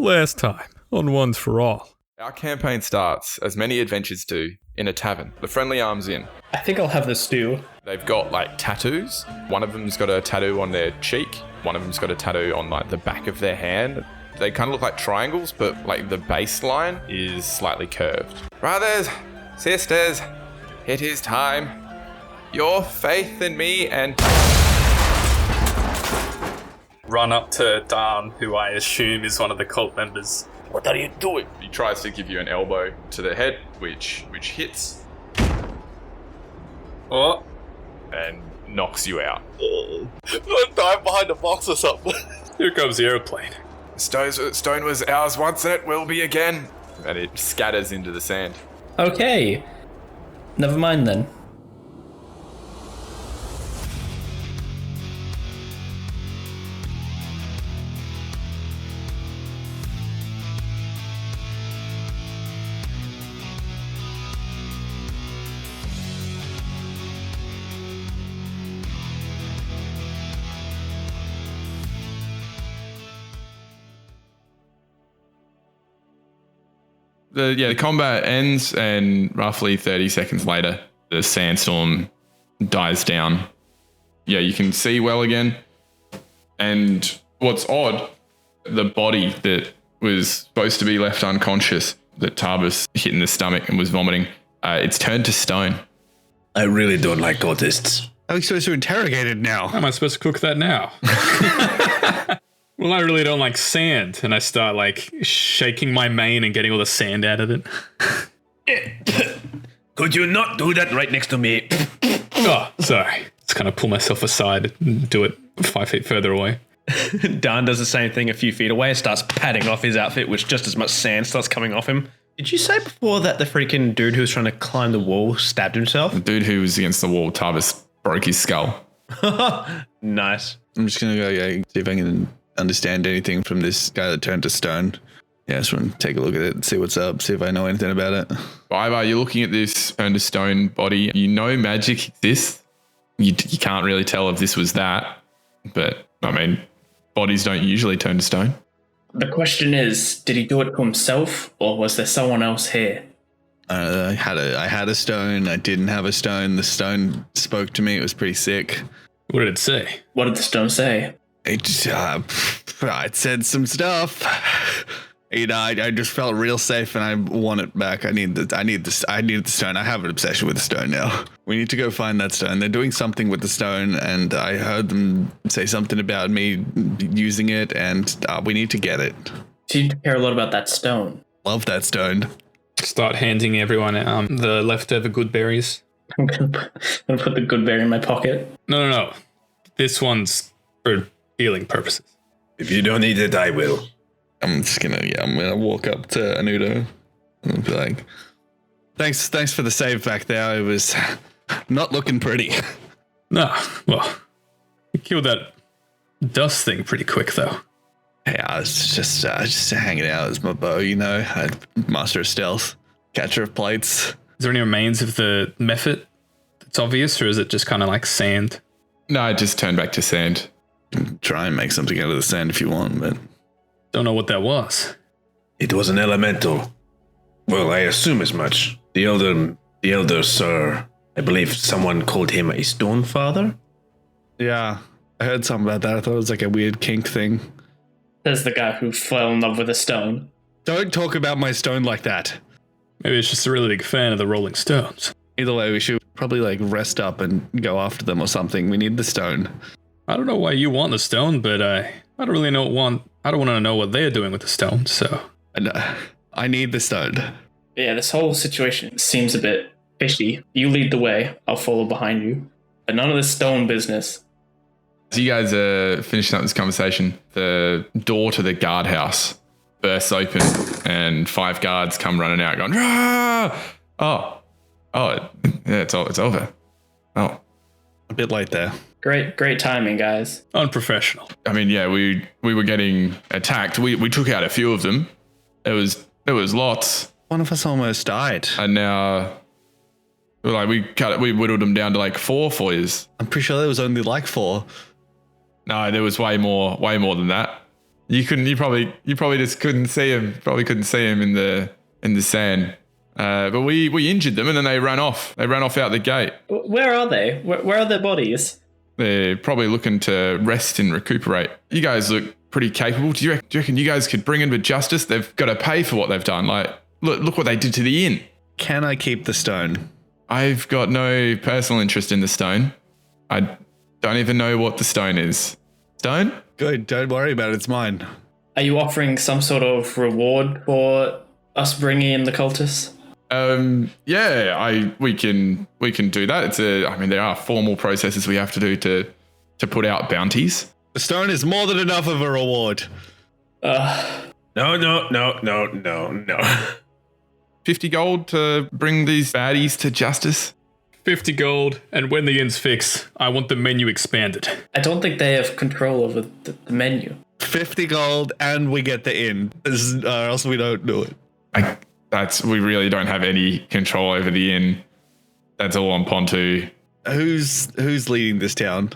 Last time on Ones for All. Our campaign starts, as many adventures do, in a tavern. The Friendly Arms Inn. I think I'll have the stew. They've got tattoos. One of them's got a tattoo on their cheek. One of them's got a tattoo on the back of their hand. They kind of look like triangles, but the baseline is slightly curved. Brothers, sisters, it is time. Your faith in me and... Run up to Dan, who I assume is one of the cult members. What are you doing? He tries to give you an elbow to the head, which hits. Oh. And knocks you out. Don't dive behind a box or something. Here comes the airplane. Stone was ours once and it will be again. And it scatters into the sand. Okay. Never mind then. The combat ends, and roughly 30 seconds later, the sandstorm dies down. Yeah, you can see well again. And what's odd, the body that was supposed to be left unconscious, that Tarbus hit in the stomach and was vomiting, it's turned to stone. I really don't like cultists. How are we supposed to interrogate it now? How am I supposed to cook that now? Well, I really don't like sand, and I start shaking my mane and getting all the sand out of it. Could you not do that right next to me? Oh, sorry. Just kind of pull myself aside and do it 5 feet further away. Dan does the same thing a few feet away and starts patting off his outfit, which just as much sand starts coming off him. Did you say before that the freaking dude who was trying to climb the wall stabbed himself? The dude who was against the wall, Tarbus, broke his skull. Nice. I'm just going to go see if I can understand anything from this guy that turned to stone. Yeah, I just want to take a look at it, see what's up, see if I know anything about it. Ivar, you're looking at this turned to stone body. You know magic exists. You can't really tell if this was that. But, bodies don't usually turn to stone. The question is, did he do it to himself, or was there someone else here? I had a stone. I didn't have a stone. The stone spoke to me. It was pretty sick. What did it say? What did the stone say? It said some stuff. I just felt real safe, and I want it back. I need the stone. I have an obsession with the stone now. We need to go find that stone. They're doing something with the stone, and I heard them say something about me using it, and we need to get it. Do you care a lot about that stone? Love that stone. Start handing everyone the leftover good berries. I'm gonna put the good berry in my pocket. No. This one's for healing purposes. If you don't need it, I will. I'm gonna walk up to Anudo and be like, thanks for the save back there. It was not looking pretty. No, well, you killed that dust thing pretty quick though. Yeah, I was just hanging out as my bow, master of stealth, catcher of plates. Is there any remains of the mephit that's obvious, or is it just kind of like sand? No, it just turned back to sand. Try and make something out of the sand if you want, but don't know what that was. It was an elemental. Well, I assume as much. The elder sir, I believe someone called him a stone father. Yeah, I heard something about that. I thought it was like a weird kink thing. There's the guy who fell in love with a stone. Don't talk about my stone like that. Maybe it's just a really big fan of the Rolling Stones. Either way, we should probably rest up and go after them or something. We need the stone. I don't know why you want the stone, but I don't really I don't want to know what they're doing with the stone, so. I need the stone. Yeah, this whole situation seems a bit fishy. You lead the way, I'll follow behind you. But none of this stone business. As you guys are finishing up this conversation, the door to the guardhouse bursts open and 5 guards come running out going, "Rah!" Oh, yeah, it's over. Oh. A bit late there. Great timing, guys. Unprofessional. We were getting attacked. We took out a few of them. It was lots. One of us almost died. And now we whittled them down to 4 for yous. I'm pretty sure there was only 4. No, there was way more than that. You probably just couldn't see him. Probably couldn't see him in the sand. But we injured them and then they ran off. They ran off out the gate. Where are they? Where are their bodies? They're probably looking to rest and recuperate. You guys look pretty capable. Do you reckon you guys could bring them to justice? They've got to pay for what they've done. Like, look what they did to the inn. Can I keep the stone? I've got no personal interest in the stone. I don't even know what the stone is. Stone? Good. Don't worry about it. It's mine. Are you offering some sort of reward for us bringing in the cultists? Yeah, we can do that. There are formal processes we have to do to put out bounties. The stone is more than enough of a reward. No. 50 gold to bring these baddies to justice. 50 gold, and when the inn's fixed, I want the menu expanded. I don't think they have control over the menu. 50 gold and we get the inn. Or else we don't do it. We really don't have any control over the inn. That's all on Pontu. Who's leading this town?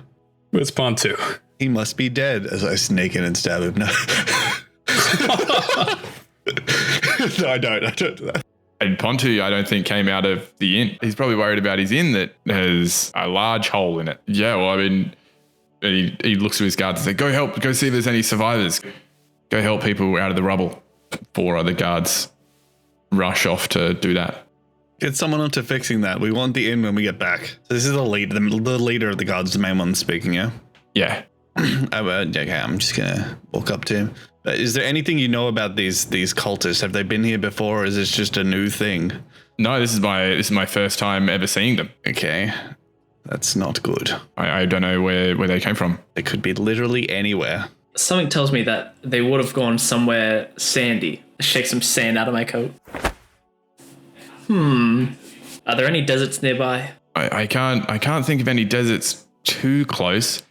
Where's Pontu? He must be dead as I sneak in and stab him. No. No, I don't do that. And Pontu, I don't think, came out of the inn. He's probably worried about his inn that has a large hole in it. Yeah, well, he looks to his guards and says, go see if there's any survivors. Go help people out of the rubble. 4 other guards rush off to do that. Get someone onto fixing that. We want the inn when we get back. So this is the leader of the guards, the main one speaking, yeah? Yeah. Okay, I'm just gonna walk up to him. Is there anything you know about these cultists? Have they been here before, or is this just a new thing? No, this is my first time ever seeing them. Okay, that's not good. I don't know where they came from. They could be literally anywhere. Something tells me that they would have gone somewhere sandy. Shake some sand out of my coat. Are there any deserts nearby? I can't think of any deserts too close,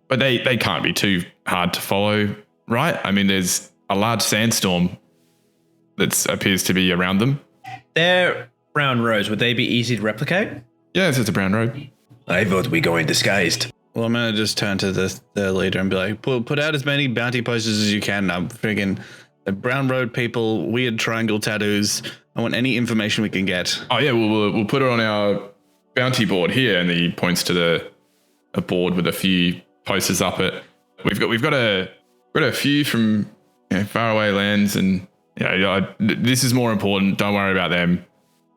but they can't be too hard to follow, right? I mean, there's a large sandstorm that appears to be around them. They're brown roads. Would they be easy to replicate? Yeah, it's a brown road. I vote we go in disguised. Well, I'm gonna just turn to the leader and be like, put out as many bounty posters as you can. I'm friggin' the brown road people, weird triangle tattoos. I want any information we can get. Oh yeah, we'll put it on our bounty board here, and he points to a board with a few posters up it. We've got a few from faraway lands, and this is more important. Don't worry about them.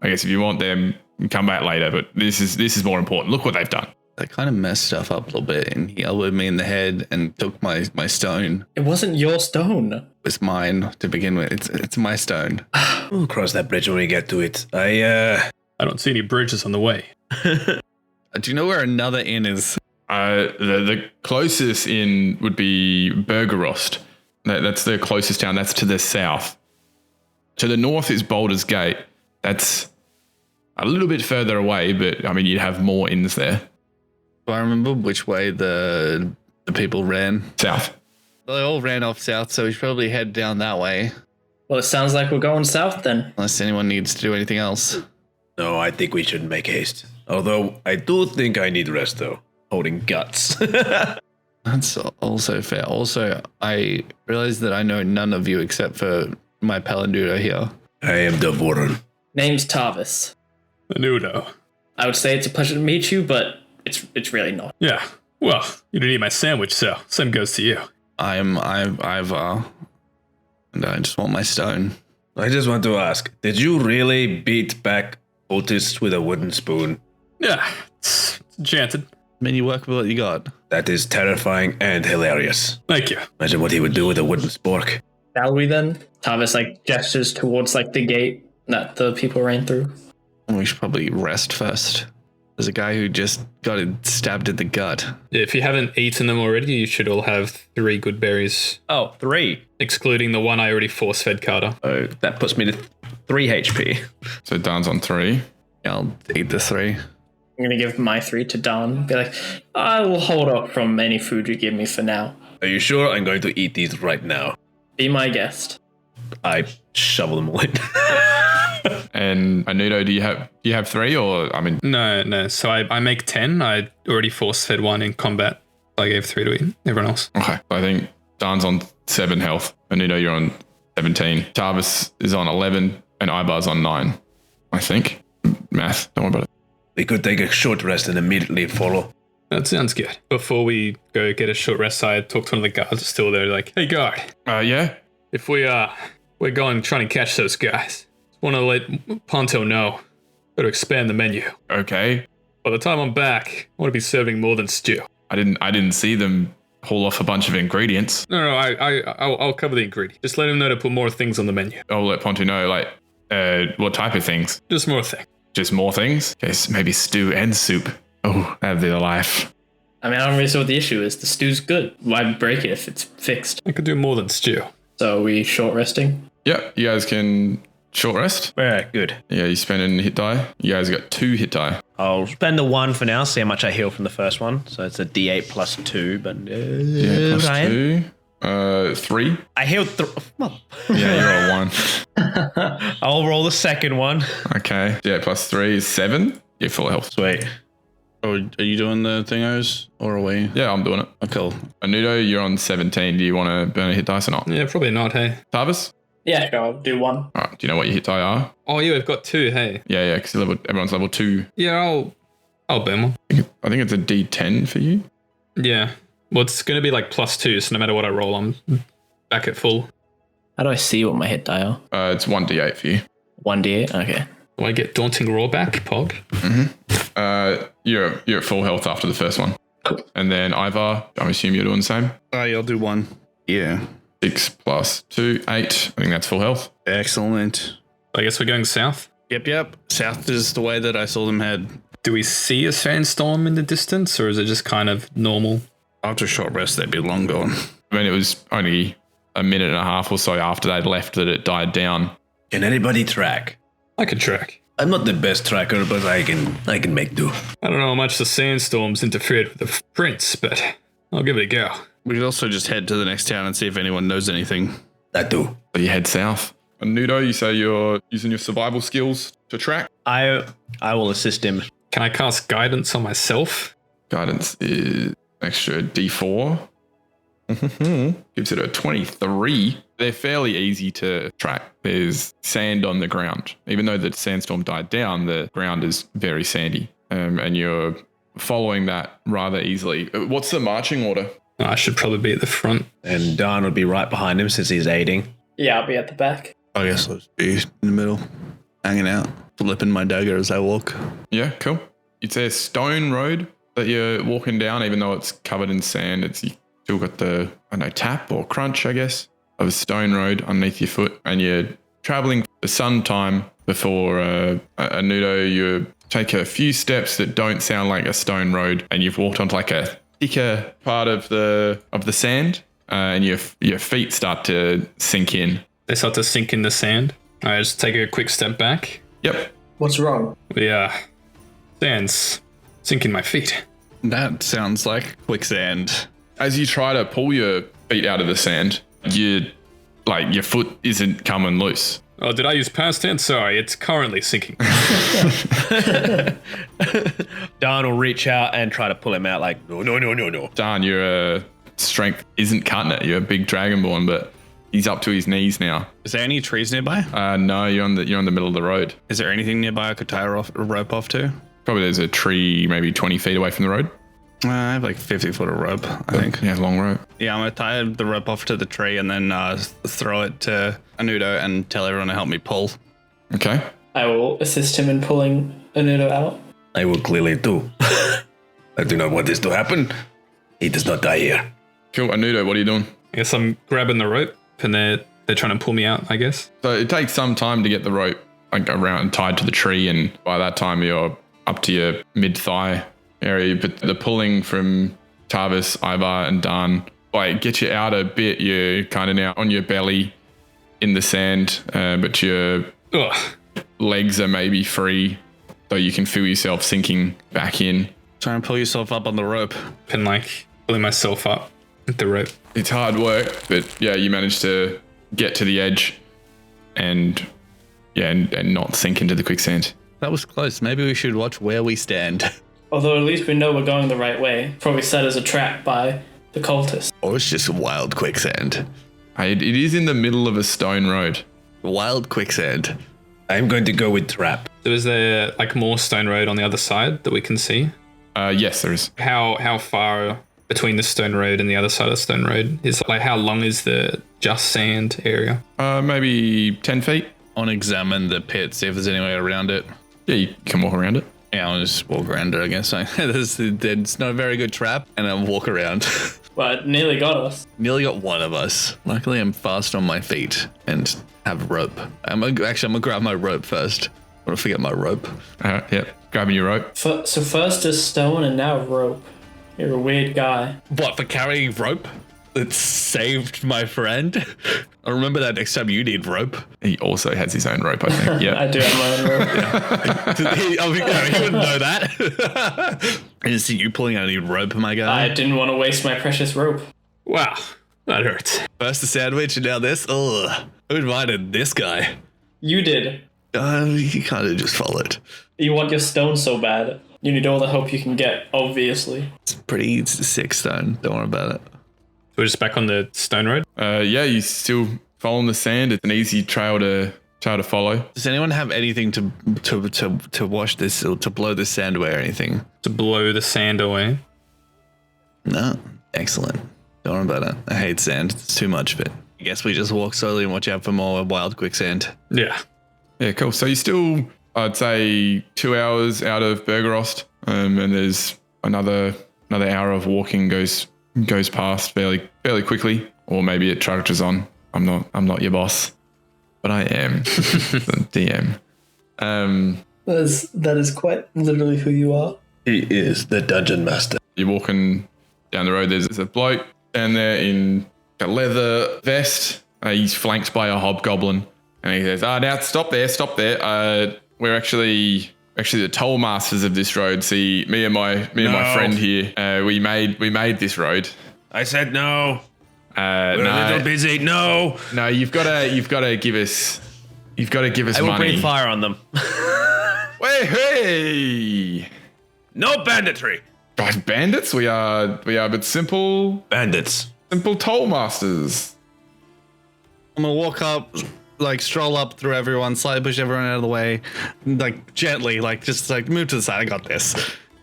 I guess if you want them, come back later. But this is more important. Look what they've done. They kind of messed stuff up a little bit, and he elbowed me in the head and took my stone. It wasn't your stone. It was mine to begin with. It's my stone. We'll cross that bridge when we get to it. I don't see any bridges on the way. Do you know where another inn is? The closest inn would be Burgerost. That's the closest town. That's to the south. To the north is Baldur's Gate. That's a little bit further away, but I mean, you'd have more inns there. Do I remember which way the people ran? South. They all ran off south, so we should probably head down that way. Well, it sounds like we're going south then. Unless anyone needs to do anything else. No, I think we should make haste. Although I do think I need rest, though. Holding guts. That's also fair. Also, I realize that I know none of you except for my Palandudo here. I am Devoran. Name's Tarvis. Menudo. I would say it's a pleasure to meet you, but it's really not. Yeah. Well, you didn't eat my sandwich, so same goes to you. I'm Ivar, and I just want my stone. I just want to ask, did you really beat back Otis with a wooden spoon? Yeah, it's enchanted. I mean, you work with what you got. That is terrifying and hilarious. Thank you. Imagine what he would do with a wooden spork. Shall we then? Tarvis gestures towards the gate that the people ran through. We should probably rest first. There's a guy who just got stabbed in the gut. If you haven't eaten them already, you should all have 3 good berries, Oh, 3. excluding the one I already force-fed Carter. Oh, that puts me to 3 HP. So Dan's on 3. I'll eat the 3. I'm going to give my 3 to Don. Be like, I will hold off from any food you give me for now. Are you sure? I'm going to eat these right now. Be my guest. I shovel them all in. And Anudo, do you have 3 or I mean? No. So I make 10. I already force-fed 1 in combat. I gave 3 to everyone else. Okay, I think Dan's on 7 health. Anudo, you're on 17. Tarvis is on 11, and Ibar's on 9. I think. Math, don't worry about it. We could take a short rest and immediately follow. That sounds good. Before we go get a short rest, I talk to one of the guards still there, like, hey guard, Yeah? if we're going trying to catch those guys, want to let Ponto know. Got to expand the menu. Okay. By the time I'm back, I want to be serving more than stew. I didn't see them haul off a bunch of ingredients. No, I'll cover the ingredient. Just let him know to put more things on the menu. I'll let Pontu know, like, what type of things? Just more things. Just more things? Okay, so maybe stew and soup. Oh, that'd be the life. I mean, I don't really see what the issue is. The stew's good. Why break it if it's fixed? I could do more than stew. So are we short resting? Yeah, you guys can short rest. Yeah, good. Yeah, you spend a hit die. You guys got 2 hit die. I'll spend the 1 for now, see how much I heal from the first one. So it's a D8 plus 2, but Yeah, plus Ryan? 2. 3. I healed well, Yeah, you're a 1. I'll roll the second one. Okay. Yeah, plus 3 is 7. You're full health. Sweet. Oh, are you doing the thingos or are we? Yeah, I'm doing it. Oh, cool. Anudo, you're on 17. Do you want to burn a hit dice or not? Yeah, probably not, hey. Tarvis? Yeah, sure. I'll do 1. All right. Do you know what your hit die are? Oh, yeah, we've got 2, hey. Yeah, because everyone's level 2. Yeah, I'll burn one. I think it's a D10 for you. Yeah. Well, it's going to be like plus 2, so no matter what I roll, I'm back at full. How do I see what my hit die are? It's 1d8 for you. 1d8? Okay. Do I get Daunting Roar back, Pog? You're at full health after the first one. Cool. And then Ivar, I'm assuming you're doing the same. I'll do 1. Yeah. 6 plus 2, 8. I think that's full health. Excellent. I guess we're going south. Yep. South is the way that I saw them head. Do we see a sandstorm in the distance, or is it just kind of normal? After a short rest, they'd be long gone. I mean, it was only a minute and a half or so after they'd left that it died down. Can anybody track? I can track. I'm not the best tracker, but I can make do. I don't know how much the sandstorms interfered with the prints, but I'll give it a go. We could also just head to the next town and see if anyone knows anything. That do. So you head south. And Nudo, you say you're using your survival skills to track. I will assist him. Can I cast guidance on myself? Guidance is extra D4. Gives it a 23. They're fairly easy to track. There's sand on the ground. Even though the sandstorm died down, the ground is very sandy. And you're following that rather easily. What's the marching order? I should probably be at the front. And Don would be right behind him since he's aiding. Yeah, I'll be at the back. I guess I'll just be in the middle, hanging out, flipping my dagger as I walk. Yeah, cool. It's a stone road that you're walking down, even though it's covered in sand. You still got the, tap or crunch, I guess, of a stone road underneath your foot. And you're traveling the sun time before a Nudo. You take a few steps that don't sound like a stone road, and you've walked onto like a thicker part of the sand, and your feet start to sink in. They start to sink in the sand. I just take a quick step back. Yep. What's wrong? The sand's sinking my feet. That sounds like quicksand. As you try to pull your feet out of the sand, your foot isn't coming loose. Oh, did I use past tense? Sorry, it's currently sinking. Don will reach out and try to pull him out like, no. Dan, your strength isn't cutting it. You're a big dragonborn, but he's up to his knees now. Is there any trees nearby? No, you're on the middle of the road. Is there anything nearby I could tie a rope off to? Probably there's a tree maybe 20 feet away from the road. I have like 50 foot of rope, I think. Yeah, long rope. Yeah, I'm going to tie the rope off to the tree and then throw it to Anudo and tell everyone to help me pull. Okay. I will assist him in pulling Anudo out. I will clearly do. I do not want this to happen. He does not die here. Cool. Anudo, what are you doing? I guess I'm grabbing the rope, and they're trying to pull me out, I guess. So it takes some time to get the rope around and tied to the tree, and by that time you're up to your mid-thigh area. But the pulling from Tarvis, Ivar, and Dan get you out a bit. You're kind of now on your belly in the sand, but your legs are maybe free, so you can feel yourself sinking back in. Try and pull yourself up on the rope. And pulling myself up with the rope. It's hard work, but yeah, you manage to get to the edge and not sink into the quicksand. That was close. Maybe we should watch where we stand. Although at least we know we're going the right way. Probably set as a trap by the the cultists. Or it's just wild quicksand. It is in the middle of a stone road. Wild quicksand. I'm going to go with trap. So is there like more stone road on the other side that we can see? Yes, there is. How far between the stone road and the other side of the stone road is, like, how long is the just sand area? Maybe 10 feet. I want to examine the pit, see if there's any way around it. Yeah, you can walk around it. Yeah, I'll just walk around it, I guess. It's not a very good trap, and I'll walk around. Well, it nearly got us. Nearly got one of us. Luckily, I'm fast on my feet and have rope. I'm gonna grab my rope first. I don't forget my rope. Yeah, grabbing your rope. So first is stone and now rope. You're a weird guy. What, for carrying rope? That saved my friend? I remember that next time you need rope. He also has his own rope, I think. Yeah. I do have my own rope. he wouldn't know that. I didn't see you pulling any rope, my guy. I didn't want to waste my precious rope. Wow, that hurts. First the sandwich and now this. Ugh. Who invited this guy? You did. You kind of just followed. You want your stone so bad. You need all the help you can get, obviously. It's pretty sick stone. Don't worry about it. We're just back on the stone road. Yeah, you still following the sand. It's an easy trail to follow. Does anyone have anything to wash this or to blow this sand away or anything? To blow the sand away. No. Excellent. Don't worry about it. I hate sand. It's too much of it. I guess we just walk slowly and watch out for more wild quicksand. Yeah. Yeah, cool. So you're still, I'd say, 2 hours out of Bergerost, and there's another hour of walking goes past fairly quickly, or maybe it trudges on. I'm not your boss, but I am the DM. That is quite literally who you are. He is the dungeon master. You're walking down the road. There's a bloke down there in a leather vest. He's flanked by a hobgoblin, and he says, now stop there. We're actually the toll masters of this road. See, me and my friend here, we made this road. I said no. We're a little busy. No. No, you've got to give us I will money. breathe fire on them. Hey! No banditry. Right, bandits, we are but simple Bandits. toll masters. I'm gonna walk up, like stroll up through everyone, slightly push everyone out of the way, like gently, like just like move to the side. I got this.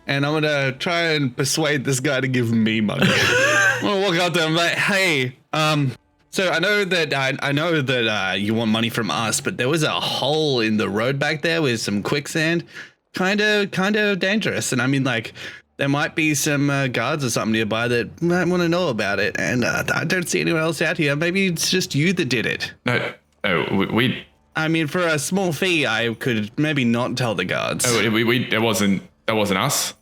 And I'm gonna try and persuade this guy to give me money. I'm gonna walk up to him like, hey, so I know that you want money from us, but there was a hole in the road back there with some quicksand, kind of dangerous. And I mean, like, there might be some guards or something nearby that might want to know about it. And I don't see anyone else out here. Maybe it's just you that did it. No, we I mean, for a small fee, I could maybe not tell the guards. that wasn't us.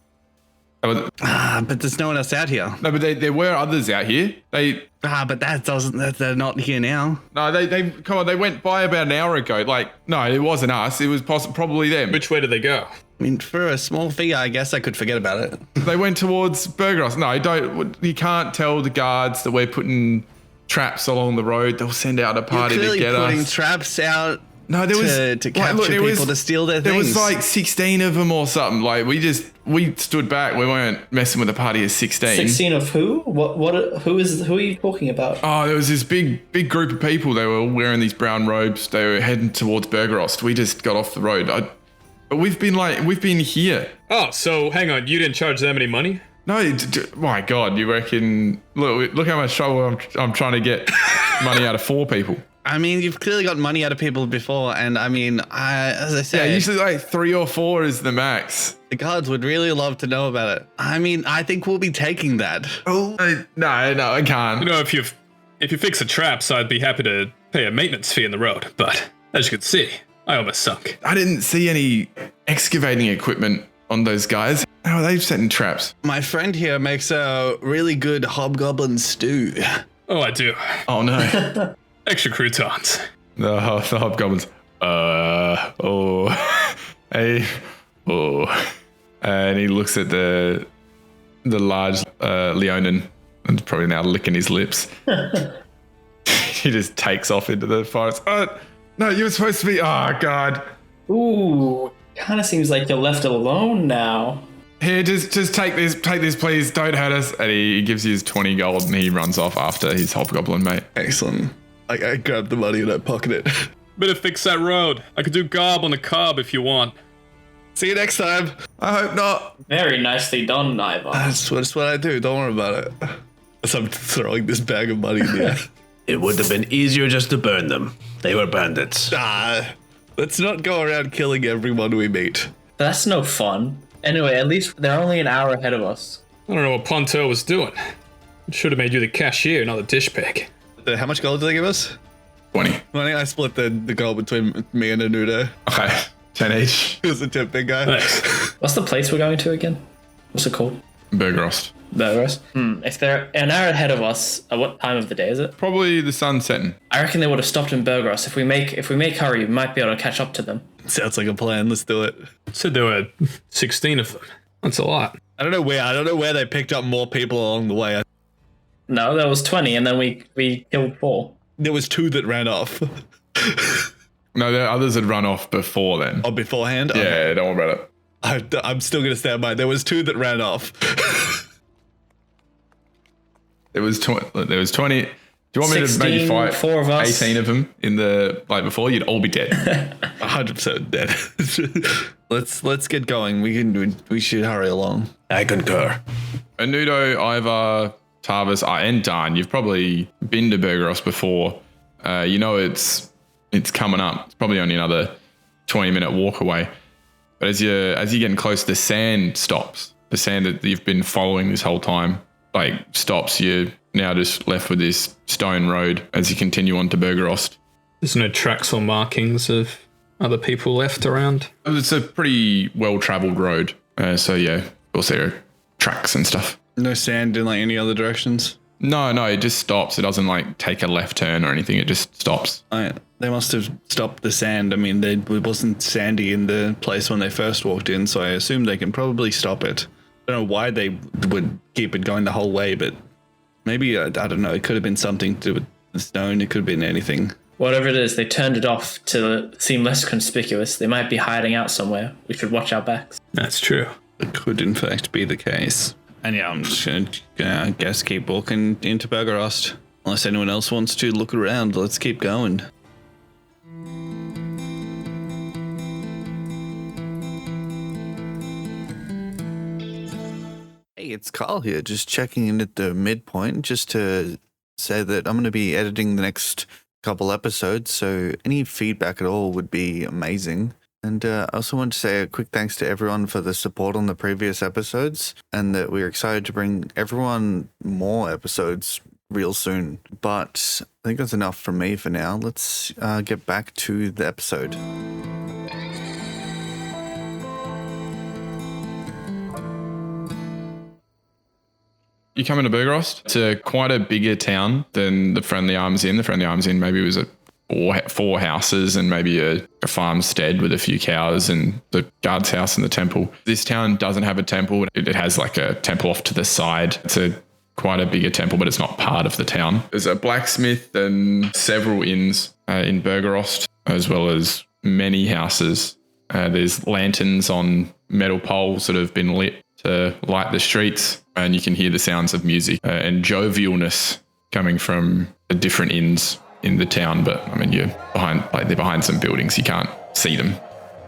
But there's no one else out here. No, but there were others out here. But they're not here now. No, they went by about an hour ago. Like, no, it wasn't us. It was probably them. Which way did they go? I mean, for a small fee, I guess I could forget about it. They went towards Bergerost. No, don't. You can't tell the guards that we're putting traps along the road. They'll send out a party to get putting us. traps out. No, there was to capture people to steal their There things. was like 16 of them or something. Like we stood back. We weren't messing with a party of 16. 16 of who? Who are you talking about? Oh, there was this big group of people. They were all wearing these brown robes. They were heading towards Bergerost. We just got off the road. But we've been here. Oh, so hang on, you didn't charge them any money? No, my God, you reckon? Look how much trouble I'm trying to get money out of 4 people. I mean, you've clearly got money out of people before, and I mean, as I Yeah, said, usually like 3 or 4 is the max. the guards would really love to know about it. I mean, I think we'll be taking that. Oh no, I can't. You know, if you fix the traps, I'd be happy to pay a maintenance fee in the road. But as you can see, I almost sunk. I didn't see any excavating equipment on those guys. How are they setting traps? My friend here makes a really good hobgoblin stew. Oh, I do. Oh no. Extra croutons. The hobgoblins. Hey, and he looks at the large Leonin and probably now licking his lips. He just takes off into the forest. No, you were supposed to be. Oh God. Ooh, kind of seems like you're left alone now. Here, just take this, please. Don't hurt us. And he gives you his 20 gold and he runs off after his hobgoblin mate. Excellent. I grab the money and I pocket it. Better fix that road. I could do garb on the cob if you want. See you next time. I hope not. Very nicely done, Ivar. That's what I do. Don't worry about it. As I'm throwing this bag of money in the air. It would have been easier just to burn them. They were bandits. Let's not go around killing everyone we meet. That's no fun. Anyway, at least they're only an hour ahead of us. I don't know what Ponto was doing. It should have made you the cashier, not the dish bag. How much gold did they give us? 20. I split the gold between me and Anuda. Okay, 10 each. Who's the tip big guy? Thanks. What's the place we're going to again? What's it called? Bergerost. Burgers. If they're an hour ahead of us, at what time of the day is it? Probably the sun setting. I reckon they would have stopped in Burgos. If we make hurry, we might be able to catch up to them. Sounds like a plan. Let's do it. Said there were 16 of them. That's a lot. I don't know where they picked up more people along the way. No, there was 20, and then we killed 4. There was 2 that ran off. No, the others had run off before then. Oh, beforehand? Yeah, don't worry about it. I'm still gonna stand by. There was 2 that ran off. There was 20. Do you want me to 16, maybe fight 4 of us. 18 of them in the before? You'd all be dead. 100% dead. Let's get going. We should hurry along. I concur. Anudo, Ivar, Tarvis, and Dan. You've probably been to Bergeros before. You know it's coming up. It's probably only another 20-minute walk away. But as you're getting close, the sand stops. The sand that you've been following this whole time stops. You're now just left with this stone road as you continue on to Bergerost. There's no tracks or markings of other people left around. It's a pretty well-traveled road. So yeah, also there are tracks and stuff. No sand in any other directions? No, it just stops. It doesn't take a left turn or anything. It just stops. They must have stopped the sand. I mean, it wasn't sandy in the place when they first walked in, so I assume they can probably stop it. I don't know why they would keep it going the whole way, but maybe, I don't know, it could have been something to do with the stone. It could have been anything. Whatever it is, they turned it off to seem less conspicuous. They might be hiding out somewhere. We should watch our backs. That's true. It could, in fact, be the case. And yeah, I'm just gonna, guess, keep walking into Bergerost. Unless anyone else wants to look around, let's keep going. Hey, it's Carl here, just checking in at the midpoint, just to say that I'm going to be editing the next couple episodes, so any feedback at all would be amazing. And I also want to say a quick thanks to everyone for the support on the previous episodes, and that we're excited to bring everyone more episodes real soon. But I think that's enough from me for now. Let's get back to the episode. You come into Bergerost. It's quite a bigger town than the Friendly Arms Inn. The Friendly Arms Inn maybe was four houses and maybe a farmstead with a few cows and the guard's house and the temple. This town doesn't have a temple. It has a temple off to the side. It's quite a bigger temple, but it's not part of the town. There's a blacksmith and several inns in Bergerost, as well as many houses. There's lanterns on metal poles that have been lit to light the streets, and you can hear the sounds of music and jovialness coming from the different inns in the town. But I mean, you're they're behind some buildings. You can't see them.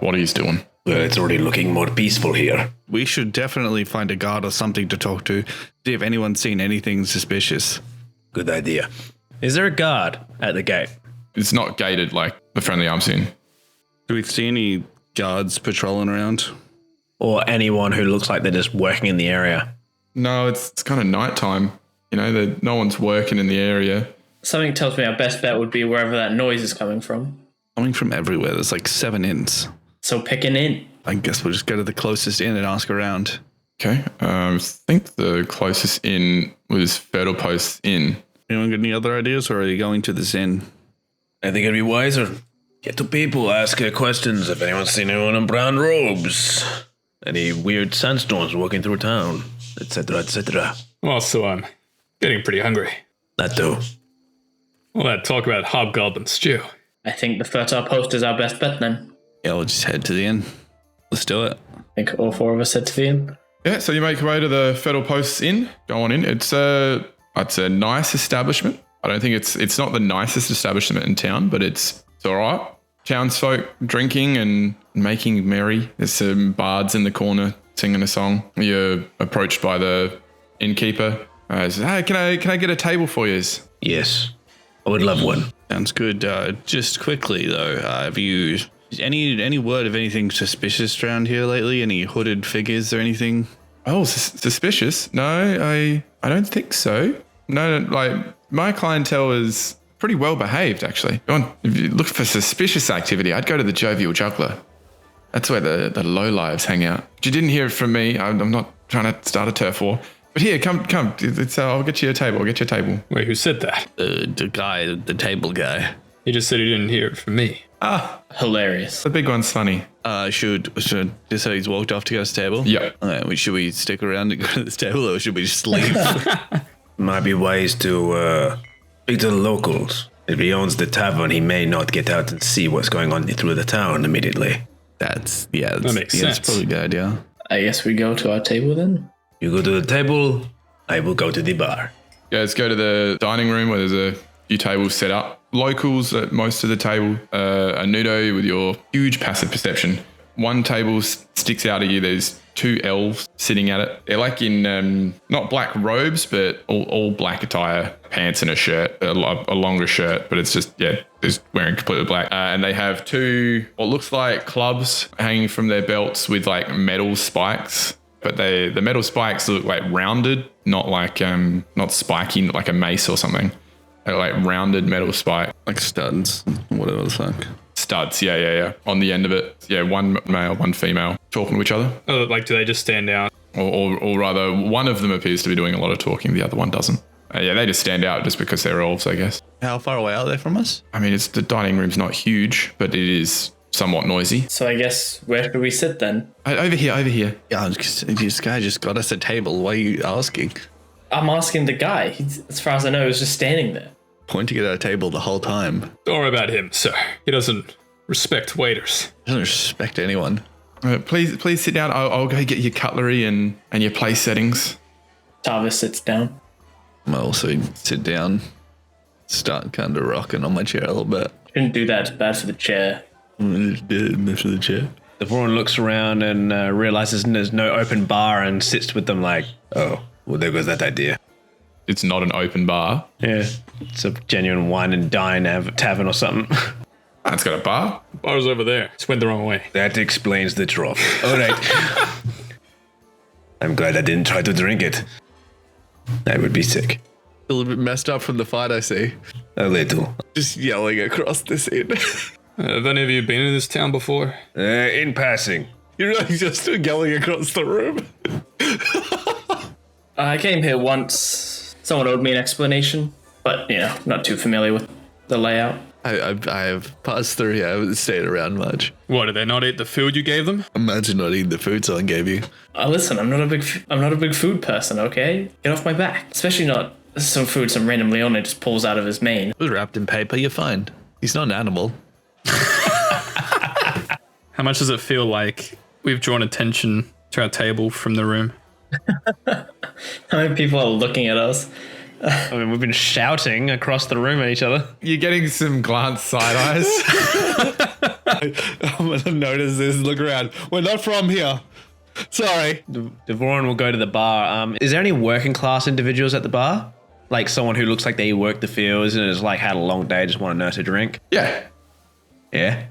What are you doing? Well, it's already looking more peaceful here. We should definitely find a guard or something to talk to, see if anyone's seen anything suspicious. Good idea. Is there a guard at the gate? It's not gated like the Friendly Arms Inn. Do we see any guards patrolling around? Or anyone who looks like they're just working in the area? No, it's kind of nighttime. No one's working in the area. Something tells me our best bet would be wherever that noise is coming from. Coming from everywhere. There's 7 inns. So pick an inn. I guess we'll just go to the closest inn and ask around. Okay. I think the closest inn was Fertile Post Inn. Anyone got any other ideas, or are you going to this inn? I think it'd be wiser. Get to people, ask questions if anyone's seen anyone in brown robes. Any weird sandstorms walking through town, etc., etc. Also, I'm getting pretty hungry. That too. All that talk about hobgoblin stew. I think the Fertile Post is our best bet then. Yeah, we'll just head to the inn. Let's do it. I think all 4 of us head to the inn. Yeah, so you make your way to the Federal Posts Inn. Go on in. It's a nice establishment. I don't think it's not the nicest establishment in town, but it's all right. Townsfolk drinking and making merry. There's some bards in the corner singing a song. You're approached by the innkeeper. Says, hey, can I get a table for you? Yes, I would love one. Sounds good. Just quickly though, have you any word of anything suspicious around here lately? Any hooded figures or anything? Oh, suspicious? No, I don't think so. No, like my clientele is pretty well behaved actually. If you look for suspicious activity, I'd go to the Jovial Juggler. That's where the low lives hang out. But you didn't hear it from me. I'm not trying to start a turf war. But here, come. I'll get you a table. Wait, who said that? The table guy. He just said he didn't hear it from me. Hilarious. The big one's funny. Should just so he's walked off to go to the table? Yeah. Should we stick around and go to this table, or should we just leave? Might be wise to speak to the locals. If he owns the tavern, he may not get out and see what's going on through the town immediately. That makes sense. That's probably a good idea. I guess we go to our table then. You go to the table, I will go to the bar. Yeah, let's go to the dining room where there's a few tables set up. Locals at most of the table. A Nudo with your huge passive perception. One table sticks out at you. There's two elves sitting at it. They're like in not black robes, but all black attire, pants and a shirt, a longer shirt, but it's just wearing completely black. And they have two what looks like clubs hanging from their belts with like metal spikes. But the metal spikes look like rounded, not spiky, like a mace or something. They're like rounded metal spike. Like studs, whatever the fuck. Studs, yeah. On the end of it. Yeah, one male, one female talking to each other. Oh, like, do they just stand out? Or rather, one of them appears to be doing a lot of talking, the other one doesn't. Yeah, they just stand out just because they're elves, I guess. How far away are they from us? I mean, the dining room's not huge, but it is somewhat noisy. So I guess where should we sit then? Over here. Yeah, this guy just got us a table. Why are you asking? I'm asking the guy. As far as I know, he was just standing there. Pointing at our table the whole time. Don't worry about him, sir. He doesn't respect waiters. Doesn't respect anyone. Please sit down. I'll go get your cutlery and your place settings. Tavis sits down. I'll also sit down, start kind of rocking on my chair a little bit. Shouldn't do that. It's bad for the chair. Mess with the chair. Devon looks around and realizes there's no open bar and sits with them like, Oh, well, there goes that idea. It's not an open bar. yeah, it's a genuine wine and dine tavern or something. It's got a bar. Bar's over there. Just went the wrong way. That explains the trough. All right. I'm glad I didn't try to drink it. I would be sick. A little bit messed up from the fight, I see. A little. Just yelling across the scene. Have any of you been in this town before? In passing. You're really just yelling across the room. I came here once. Someone owed me an explanation, but, not too familiar with the layout. I have passed through here. I haven't stayed around much. What, did they not eat the food you gave them? Imagine not eating the food someone gave you. Listen, I'm not a big food person, okay? Get off my back. Especially not some food some random Leone just pulls out of his mane. It was wrapped in paper. You're fine. He's not an animal. How much does it feel like we've drawn attention to our table from the room? How many people are looking at us? I mean, we've been shouting across the room at each other. You're getting some glance side eyes. I'm gonna notice this. Look around. We're not from here. Sorry. Devon will go to the bar. Is there any working class individuals at the bar? Like someone who looks like they work the fields and has like had a long day, just want to nurse a drink? Yeah. Yeah.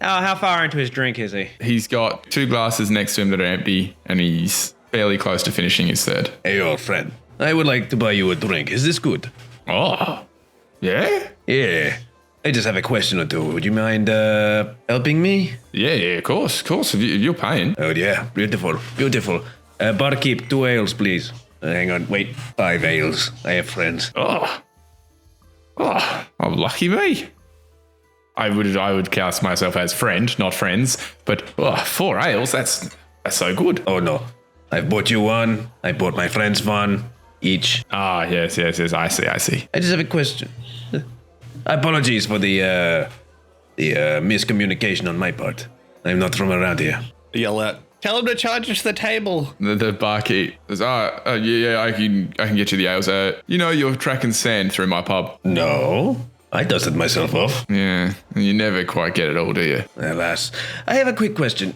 How far into his drink is he? He's got 2 glasses next to him that are empty, and he's fairly close to finishing his third. Hey, old friend. I would like to buy you a drink. Is this good? Oh. Yeah? Yeah. I just have a question or two. Would you mind helping me? Yeah, of course. If you're paying. Oh, yeah. Beautiful. Barkeep, 2 ales, please. Hang on. Wait. 5 ales. I have friends. Oh, lucky me. I would cast myself as friend, not friends, but 4 ales, that's so good. Oh, no. I bought you one. I bought my friends one. Each. Ah, yes, I see. I just have a question. Apologies for the miscommunication on my part. I'm not from around here. Yell out. Tell him to charge us the table. The barkeep says, yeah, I can get you the ales. You're tracking sand through my pub. No, I dusted myself off. Yeah, and you never quite get it all, do you? Alas, I have a quick question.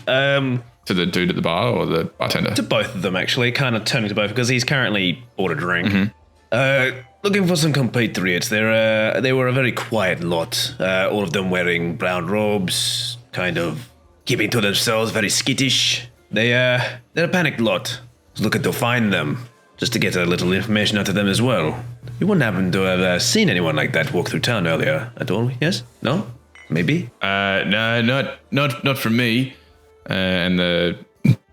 To the dude at the bar or the bartender? To both of them, actually, kind of turning to both because he's currently bought a drink. Looking for some compatriots. They were a very quiet lot. All of them wearing brown robes, kind of keeping to themselves, very skittish. They're a panicked lot. Was looking to find them, just to get a little information out of them as well. You wouldn't happen to have seen anyone like that walk through town earlier at all? Yes? No? Maybe? No, not from me. And the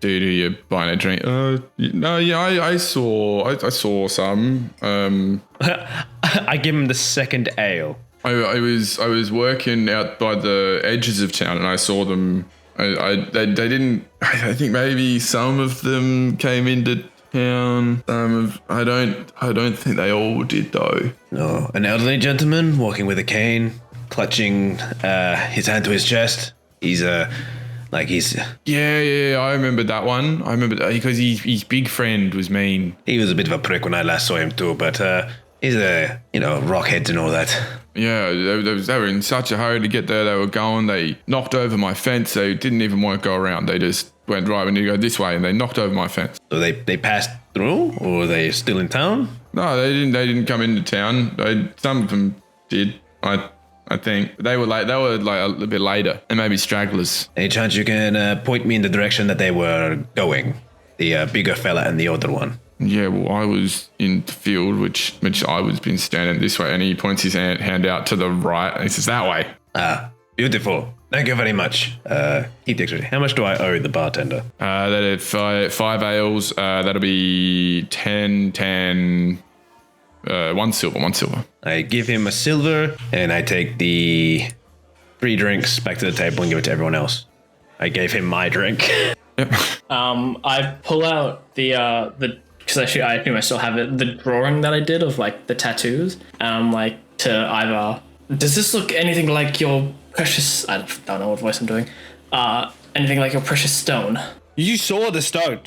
dude who you're buying a drink. I saw some. I give him the second ale. I was working out by the edges of town and I saw them. They didn't. I think maybe some of them came into town. I don't think they all did though. No, an elderly gentleman walking with a cane, clutching his hand to his chest. He's Yeah, I remember that one. I remember that because his big friend was mean. He was a bit of a prick when I last saw him too, but he's rockheads and all that. Yeah, they were in such a hurry to get there. They were going. They knocked over my fence. They didn't even want to go around. They just went right. We need to go this way, and they knocked over my fence. So they passed through, or are they still in town? No, they didn't. They didn't come into town. Some of them did. I think they were like a little bit later, and maybe stragglers. Any chance you can point me in the direction that they were going? The bigger fella and the other one. Yeah, well, I was in the field, which I was been standing this way, and he points his hand out to the right, and he says that way. Ah, beautiful. Thank you very much. Keep dexterity. How much do I owe the bartender? That is five ales. That'll be 10. 1 silver. I give him a silver, and I take the 3 drinks back to the table and give it to everyone else. I gave him my drink. Yep. I pull out the because actually I assume I still have it, the drawing that I did of like the tattoos. Like to either, does this look anything like your precious? I don't know what voice I'm doing. Anything like your precious stone? You saw the stone.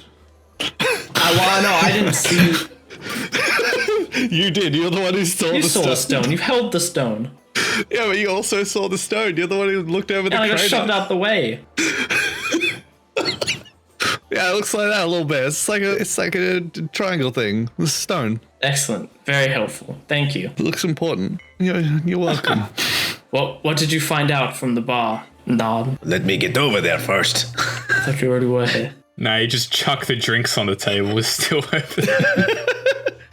I didn't see. You did. You're the one who saw You the saw stone. the stone. You held the stone. Yeah, but you also saw the stone. You're the one who looked over the And I got crater. shoved out the way. Yeah, it looks like that a little bit. It's like a triangle thing. The stone. Excellent. Very helpful. Thank you. It looks important. You're welcome. What did you find out from the bar? Nod. Let me get over there first. I thought you already were here. No, you just chuck the drinks on the table. It's still open.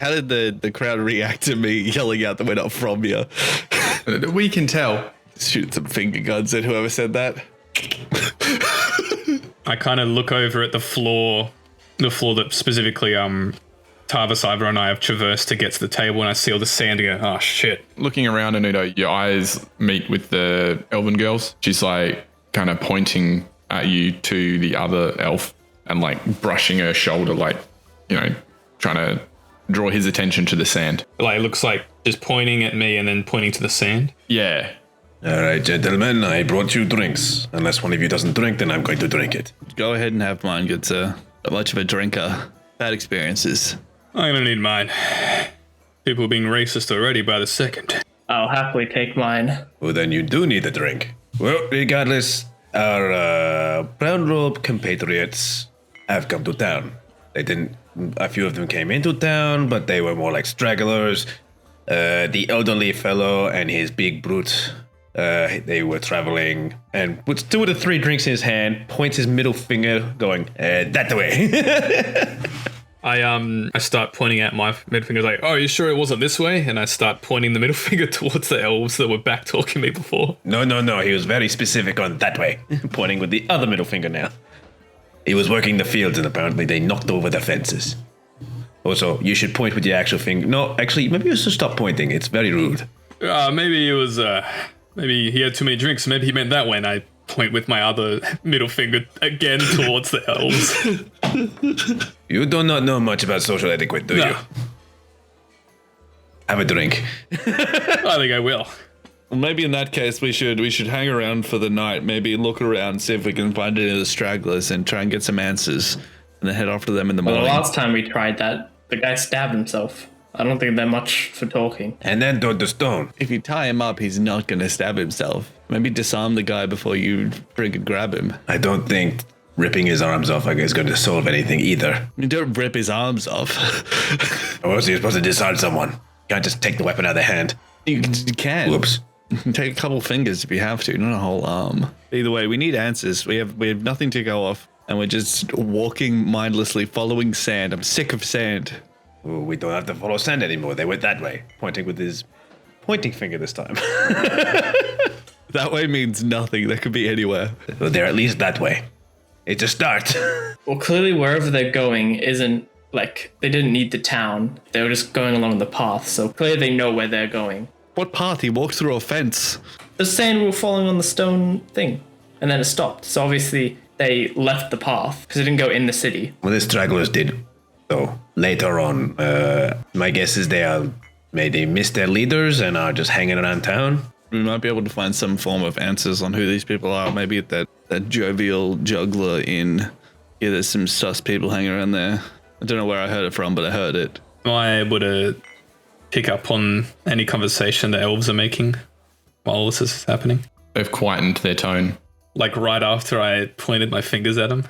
How did the crowd react to me yelling out that we're not from here? We can tell. Shoot some finger guns at whoever said that. I kind of look over at the floor that specifically Tarvasiva and I have traversed to get to the table, and I see all the sand and go, oh shit. Looking around, Anudo, your eyes meet with the elven girls. She's like kind of pointing at you to the other elf and like brushing her shoulder, like, trying to draw his attention to the sand. Like, it looks like just pointing at me and then pointing to the sand. Yeah. All right, gentlemen, I brought you drinks. Unless one of you doesn't drink, then I'm going to drink it. Go ahead and have mine, good sir. Not much of a drinker. Bad experiences. I'm gonna need mine. People are being racist already by the second. I'll happily take mine. Well, then you do need a drink. Well, regardless, our brown robe compatriots have come to town. A few of them came into town, but they were more like stragglers. The elderly fellow and his big brute, they were traveling, and with 2 of the 3 drinks in his hand, points his middle finger, going, that way. I start pointing at my middle finger, like, oh, are you sure it wasn't this way? And I start pointing the middle finger towards the elves that were back talking to me before. No, he was very specific on that way. Pointing with the other middle finger now. He was working the fields, and apparently they knocked over the fences. Also, you should point with your actual finger. No, actually, maybe you should stop pointing. It's very rude. Maybe it was, maybe he had too many drinks. Maybe he meant that way, and I point with my other middle finger again towards the elves. You do not know much about social etiquette, do you? Have a drink. I think I will. Well, maybe in that case we should hang around for the night. Maybe look around, see if we can find any of the stragglers, and try and get some answers, and then head off to them in the Well, the morning. last time we tried that, the guy stabbed himself. I don't think they're much for talking. And then throw the stone. If you tie him up, he's not gonna stab himself. Maybe disarm the guy before you friggin' grab him. I don't think ripping his arms off is going to solve anything either. You don't rip his arms off. Or else you're supposed to disarm someone. You can't just take the weapon out of their hand. You can. Whoops. You can take a couple fingers if you have to, not a whole arm. Either way, we need answers. We have nothing to go off, and we're just walking mindlessly, following sand. I'm sick of sand. Ooh, we don't have to follow sand anymore. They went that way. Pointing with his pointing finger this time. That way means nothing. That could be anywhere. Well, they're at least that way. It's a start. Well, clearly wherever they're going isn't, like, they didn't need the town. They were just going along the path, so clearly they know where they're going. What path? He walked through a fence. The sand were falling on the stone thing, and then it stopped. So obviously they left the path, because they didn't go in the city. Well, the stragglers did. So later on, my guess is they missed their leaders and are just hanging around town. We might be able to find some form of answers on who these people are. Maybe at that jovial juggler inn. Yeah, there's some sus people hanging around there. I don't know where I heard it from, but I heard it. Am I able to pick up on any conversation the elves are making while all this is happening? They've quietened their tone. Like right after I pointed my fingers at them?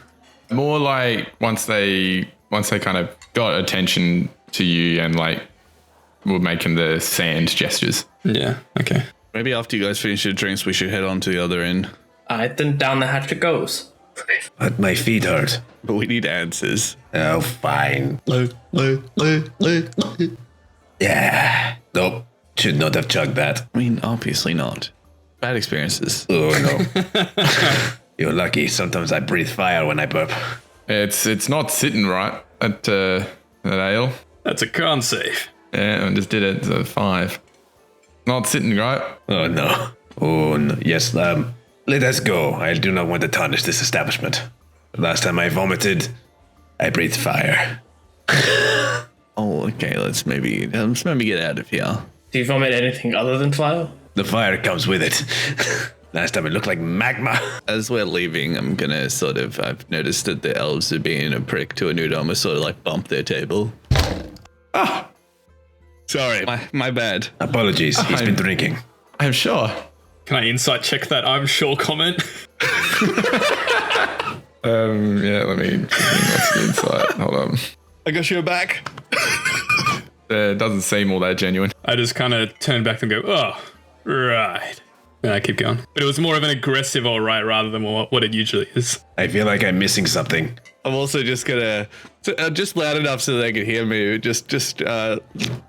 More like once they kind of got attention to you and like were making the sand gestures. Yeah, okay. Maybe after you guys finish your drinks, we should head on to the other inn. Alright, then down the hatch it goes. But my feet hurt. But we need answers. Oh, fine. Yeah. Nope. Should not have chugged that. I mean, obviously not. Bad experiences. Oh, no. You're lucky. Sometimes I breathe fire when I burp. It's not sitting right at that ale. That's a con save. Yeah, I just did it. So 5. Not sitting right. Oh, no. Oh, no. Yes, let us go. I do not want to tarnish this establishment. Last time I vomited, I breathed fire. Oh, okay. Let's maybe get out of here. Do you vomit anything other than fire? The fire comes with it. Last time it looked like magma. As we're leaving, I'm gonna I've noticed that the elves are being a prick to Anuda. I'm gonna sort of like bump their table. Ah, Sorry, my bad. Apologies. He's been drinking. I'm sure. Can I insight check that I'm sure comment? Yeah, let me what's the insight? Hold on. I got your back. It doesn't seem all that genuine. I just kind of turn back and go, oh, right. And I keep going. But it was more of an aggressive all right rather than what it usually is. I feel like I'm missing something. I'm also just gonna just loud enough so they can hear me. Just turn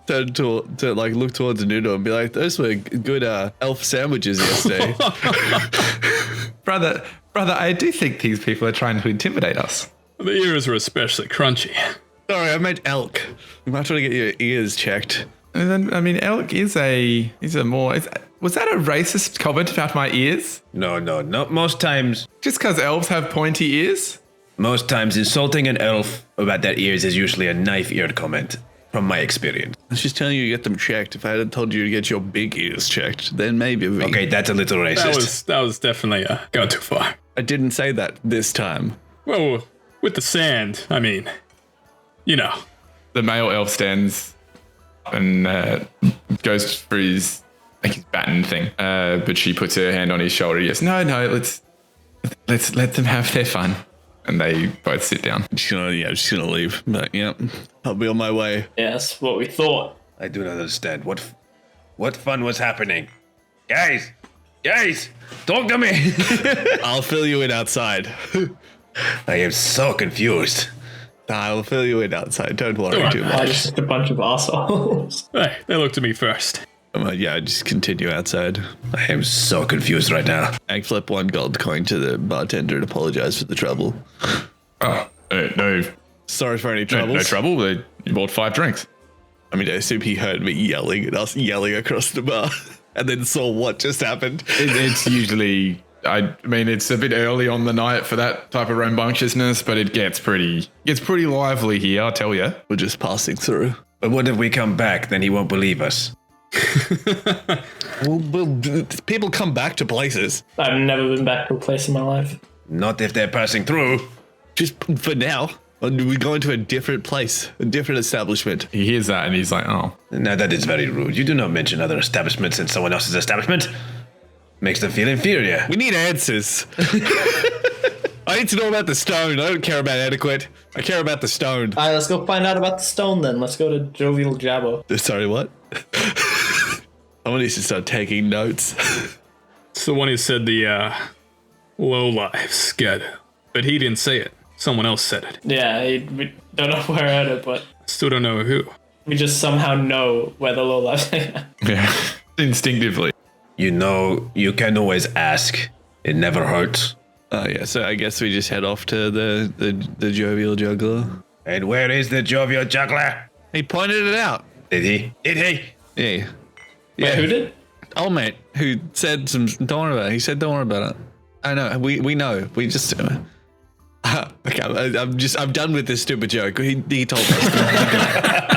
to like look towards Anuda and be like, "Those were good elf sandwiches yesterday." Brother, I do think these people are trying to intimidate us. The ears were especially crunchy. Sorry, I meant elk. You might try to get your ears checked. And then, I mean, elk was that a racist comment about my ears? No. Most times Just because elves have pointy ears? insulting an elf about their ears is usually a knife-eared comment, from my experience. She's telling you to get them checked. If I had told you to get your big ears checked, then maybe. Okay, that's a little racist. That was definitely going too far. I didn't say that this time. Well, with the sand, I mean, you know. The male elf stands and goes for his baton thing. But she puts her hand on his shoulder. Yes, no, let's let them have their fun. And they both sit down. She's gonna leave. But yeah, I'll be on my way. Yeah, that's what we thought. I do not understand. What fun was happening? Guys, talk to me. I'll fill you in outside. I am so confused. I'll fill you in outside. Don't worry too I much. just a bunch of assholes. Hey, they looked at me first. Just continue outside. I am so confused right now. I flip 1 gold coin to the bartender and apologize for the trouble. Oh, no Sorry for any troubles. trouble. You bought 5 drinks. I mean, I assume he heard me yelling and us yelling across the bar and then saw what just happened. It's usually, I mean, it's a bit early on the night for that type of rambunctiousness, but it gets pretty lively here, I'll tell you. We're just passing through. But what if we come back? Then he won't believe us. Well, people come back to places. I've never been back to a place in my life. Not if they're passing through. Just for now. We go into a different place, a different establishment. He hears that and he's like, oh. Now that is very rude. You do not mention other establishments in someone else's establishment. Makes them feel inferior. We need answers. I need to know about the stone. I don't care about etiquette. I care about the stone. All right, let's go find out about the stone then. Let's go to Jovial Jabbo. Sorry, what? Someone needs to start taking notes. It's the one who said the low lives get, but he didn't say it. Someone else said it. Yeah, we don't know where I heard it, but Still don't know who. we just somehow know where the low lives are. Yeah. Instinctively. You know, you can always ask. It never hurts. Oh yeah, so I guess we just head off to the jovial juggler. And where is the jovial juggler? He pointed it out. Did he? Did he? Yeah. Wait, who did? Old mate who said some. Don't worry about it. He said, "Don't worry about it." I know. We know. We just. Okay, I'm done with this stupid joke. He told us.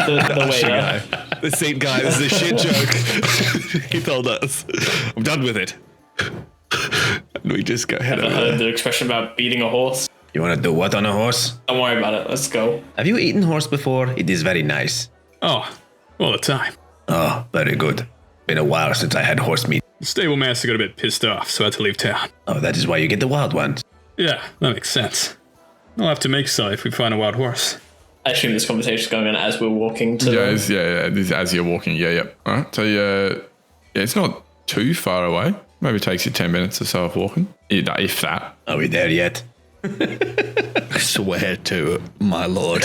The waiter. guy. The seat guy. This is a shit joke. He told us. I'm done with it. And we just go head I heard over. the expression about beating a horse. You want to do what on a horse? Don't worry about it. Let's go. Have you eaten horse before? It is very nice. Oh, all the time. Oh, very good. Been a while since I had horse meat. The stable master got a bit pissed off, so I had to leave town. Oh, that is why you get the wild ones. Yeah, that makes sense. I'll have to make some if we find a wild horse. I assume this conversation is going on as we're walking to. Yeah, this is as you're walking. Yeah. All right. So yeah, it's not too far away. Maybe it takes you 10 minutes or so of walking, if that. Are we there yet? I swear to my lord.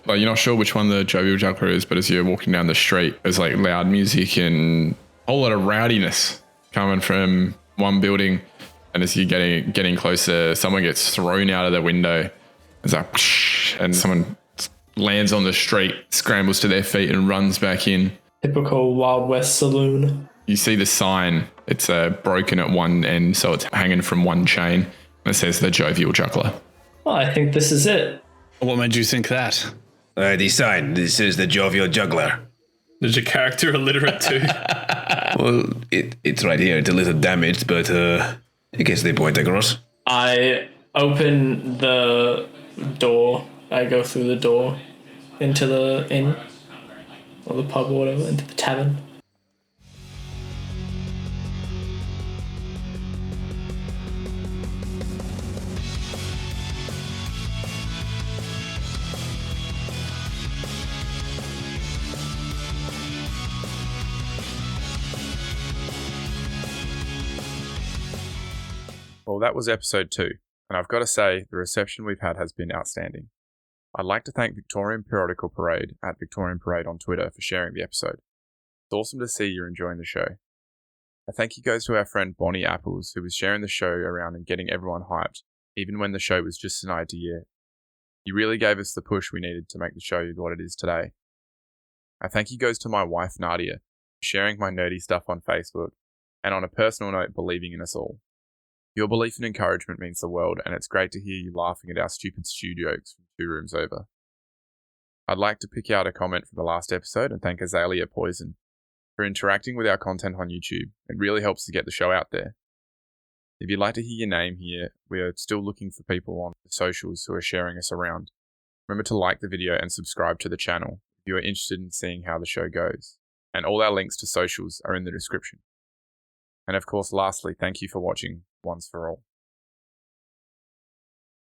Like, you're not sure which one the jovial juggler is, but as you're walking down the street, there's like loud music and a whole lot of rowdiness coming from one building. And as you're getting closer, someone gets thrown out of the window. It's like, psh, and someone lands on the street, scrambles to their feet, and runs back in. Typical Wild West saloon. You see the sign. It's broken at one end, so it's hanging from one chain. And it says the jovial juggler. Well, I think this is it. What made you think that? The sign. This is the jovial juggler. Is your character illiterate too? Well, it's right here. It's a little damaged, but I guess they point across. I open the door. I go through the door into the inn or the pub or whatever, into the tavern. Well, that was episode 2, and I've got to say, the reception we've had has been outstanding. I'd like to thank Victorian Periodical Parade at Victorian Parade on Twitter for sharing the episode. It's awesome to see you're enjoying the show. A thank you goes to our friend Bonnie Apples, who was sharing the show around and getting everyone hyped, even when the show was just an idea. You really gave us the push we needed to make the show what it is today. A thank you goes to my wife Nadia, for sharing my nerdy stuff on Facebook, and on a personal note, believing in us all. Your belief and encouragement means the world, and it's great to hear you laughing at our stupid stew jokes from 2 rooms over. I'd like to pick out a comment from the last episode and thank Azalea Poison for interacting with our content on YouTube. It really helps to get the show out there. If you'd like to hear your name here, we are still looking for people on the socials who are sharing us around. Remember to like the video and subscribe to the channel if you are interested in seeing how the show goes. And all our links to socials are in the description. And of course, lastly, thank you for watching once for all.